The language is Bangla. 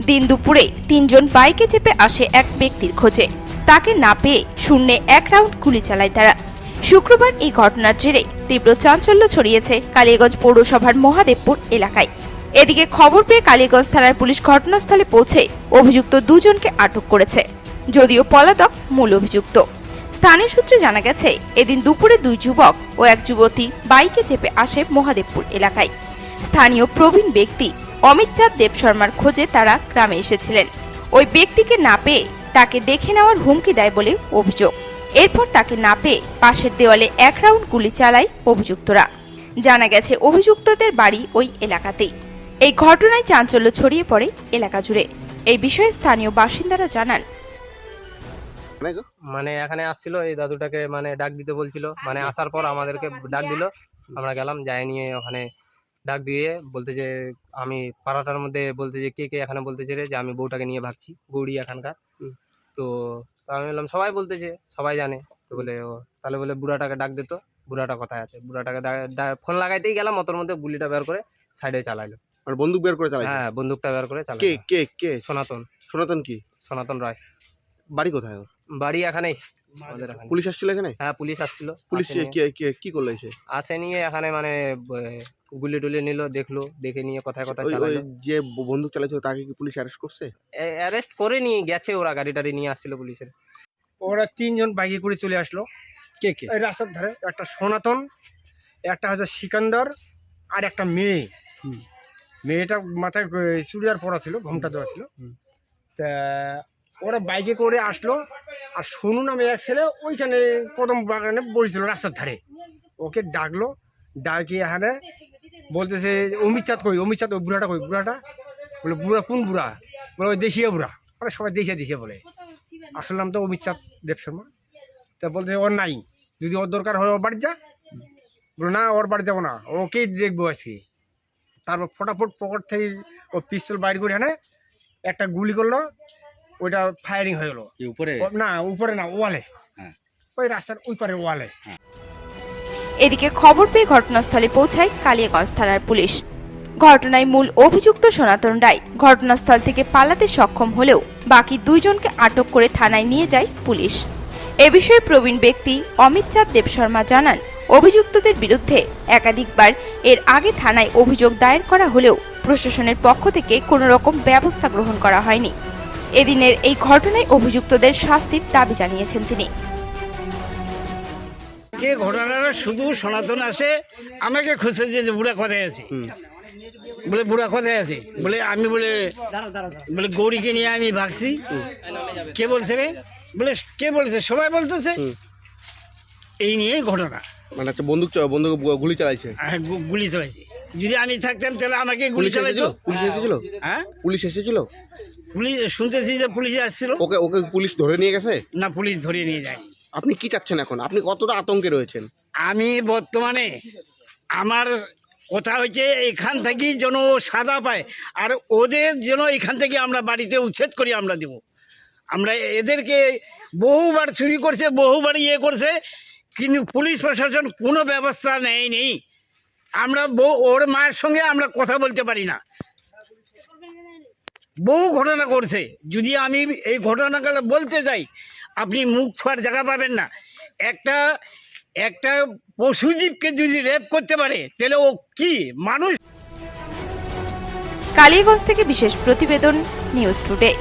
দিন দুপুরে 3 জন বাইকে চেপে আসে এক ব্যক্তির খোঁজে। তাকে না পেয়ে শূন্যে 1 রাউন্ড গুলি চালায় তারা। শুক্রবার এই ঘটনার জেরে তীব্র চাঞ্চল্য ছড়িয়েছে কালিয়াগঞ্জ পৌরসভার মহাদেবপুর এলাকায়। এদিকে খবর পেয়ে কালিয়াগঞ্জ থানার পুলিশ ঘটনাস্থলে পৌঁছে অভিযুক্ত দুজনকে আটক করেছে, যদিও পলাতক মূল অভিযুক্ত। স্থানীয় সূত্রে জানা গেছে, এদিন দুপুরে 2 যুবক ও 1 যুবতী বাইকে চেপে আসে মহাদেবপুর এলাকায়। স্থানীয় প্রবীণ ব্যক্তি অমিত চাঁদ দেব শর্মার খোঁজে তারা গ্রামে এসেছিলেন। ওই ব্যক্তিকে না পেয়ে তাকে দেখে নেওয়ার হুমকি দেয় বলে অভিযোগ। এরপর তাকে না পেয়ে পাশের দেওয়ালে 1 রাউন্ড গুলি চালায় অভিযুক্তরা। জানা গেছে, অভিযুক্তদের বাড়ি ওই এলাকাতেই। এই ঘটনায় চাঞ্চল্য ছড়িয়ে পড়ে এলাকা জুড়ে। এই বিষয়ে স্থানীয় বাসিন্দারা জানান, মানে এখানে আসছিল এই দাদুটাকে মানে ডাক দিতে বলছিল, মানে আসার পর আমাদেরকে ডাক দিল, আমরা গেলাম, যাই নিয়ে ওখানে ডাক দিয়ে বলতে যে আমি পাড়াটার মধ্যে বলতে যে কে কে এখানে বলতেছে রে যে আমি বউটাকে নিয়ে ভাগছি, গৌড়ি এখানকার। তো আমি বললাম সবাই বলতেছে, সবাই জানে। তো বলে ও তাহলে বলে বুড়াটাকে ডাক দিত, বুড়াটা কোথায় আছে। বুড়াটাকে ফোন লাগাইতেই গেলাম, অতর মধ্যে গুলিটা বের করে সাইডে চালাইলো। আর বন্দুক বের করে চালাইছে? হ্যাঁ, বন্দুকটা বের করে কে চালাইলো। কে কে? সনাতন। সনাতন কি? সনাতন রায়। বাড়ি কোথায় ওর? বাড়ি এখানেই আমাদের এখানে। পুলিশ আসছিল এখানে? হ্যাঁ, পুলিশ আসছিল। পুলিশ কি করলো এসে? আসে নিয়ে এখানে মানে গুলি টুলি নিল, দেখলো, দেখে নিয়ে কথায় কথায় ওই চালালো। যে বন্দুক চালাইছিল তাকে কি পুলিশ অ্যারেস্ট করছে? অ্যারেস্ট করে নিয়ে গেছে, ওরা গাড়ি টাড়ি নিয়ে আসছিল পুলিশের। ওরা 3 জন বাইকে করে চলে আসলো। কে কে? এই রাস্তার ধারে একটা সনাতন, একটা হচ্ছে সিকান্দার, আর একটা মেয়ে। মেয়েটা মাথায় চুড়িদার পরা ছিল, ঘোমটা দেওয়া ছিল। তা ওরা বাইকে করে আসলো, আর সোনু নামে এক ছেলে ওইখানে কদম বাগানে বসেছিল রাস্তার ধারে। ওকে ডাকলো, ডাকি এখানে বলতেছে অমিত চাঁদ কই, অমিত চাঁদ, ওই বুড়াটা কই, বুড়াটা বলে বুড়া কোন বুড়া? বলে ওই দেশিয়া বুড়া। ওরা সবাই দেশিয়া বলে। আসল নাম তো অমিত চাঁদ দেব শর্মা। তা বলতে ওর নাই, যদি ওর দরকার হয় ওর বাড়ি যা। বলো না, ওর বাড়ি যাবো না, ওকেই দেখবো আজকে। তারপর ফটাফট পকেট থেকে ও পিস্তল বাইর করে এনে একটা গুলি করলো, ওইটা ফায়ারিং হয়ে গেলো। না উপরে না, ওয়ালে, ওই রাস্তার ওই পারে ওয়ালে। এদিকে খবর পেয়ে ঘটনাস্থলে পৌঁছায় কালিয়াগঞ্জ থানার পুলিশ। ঘটনায় মূল অভিযুক্ত সনাতন রায় ঘটনাস্থল থেকে পালাতে সক্ষম হলেও বাকি 2 জনকে আটক করে থানায় নিয়ে যায় পুলিশ। এ বিষয়ে প্রবীণ ব্যক্তি অমিত চাঁদ দেব শর্মা জানান, অভিযুক্তদের বিরুদ্ধে একাধিকবার এর আগে থানায় অভিযোগ দায়ের করা হলেও প্রশাসনের পক্ষ থেকে কোনো রকম ব্যবস্থা গ্রহণ করা হয়নি। এদিনের এই ঘটনায় অভিযুক্তদের শাস্তির দাবি জানিয়েছেন তিনি। যে ঘটনাটা শুধু সনাতন আসে আমাকে খুঁজছে যে বুড়া কোথায় আছে, বলে বুড়া কোথায় আছে, বলে আমি বলে গৌরীকে নিয়ে আমি ভাগছি। কে বলছে রে? বলে কে বলছে? সবাই বলতেছে। এই নিয়ে ঘটনা। মানে একটা বন্দুক গুলি চালাইছে? হ্যাঁ, গুলি চালাইছে। যদি আমি থাকতাম তাহলে আমাকে গুলি চালাইতো। পুলিশ এসেছিল? হ্যাঁ, পুলিশ এসেছিল? পুলিশ শুনতেছি যে পুলিশ আসছিল। ওকে পুলিশ ধরে নিয়ে গেছে? না, পুলিশ ধরিয়ে নিয়ে যায়। আপনি কি চাচ্ছেন এখন? আপনি কতটা আতঙ্কে রয়েছেন? আমি বর্তমানে আমার কথা হচ্ছে এখান থেকে যেন সাদা পায়, আর ওদের যেন এখান থেকে আমরা বাড়িতে উচ্ছেদ করি আমরা দেব। আমরা এদেরকে বহুবার চুরি করছে, বহুবার ইয়ে করছে, কিন্তু পুলিশ প্রশাসন কোনো ব্যবস্থা নেয়নি। আমরা ওর মায়ের সঙ্গে আমরা কথা বলতে পারি না। বহু ঘটনা করছে, যদি আমি এই ঘটনাগুলো বলতে যাই আপনি মুখ ছোঁয়ার জায়গা পাবেন না। একটা পশুজীবকে যদি রেপ করতে পারে তাহলে ও কি মানুষ? কালিয়াগঞ্জ থেকে বিশেষ প্রতিবেদন, নিউজ টুডে।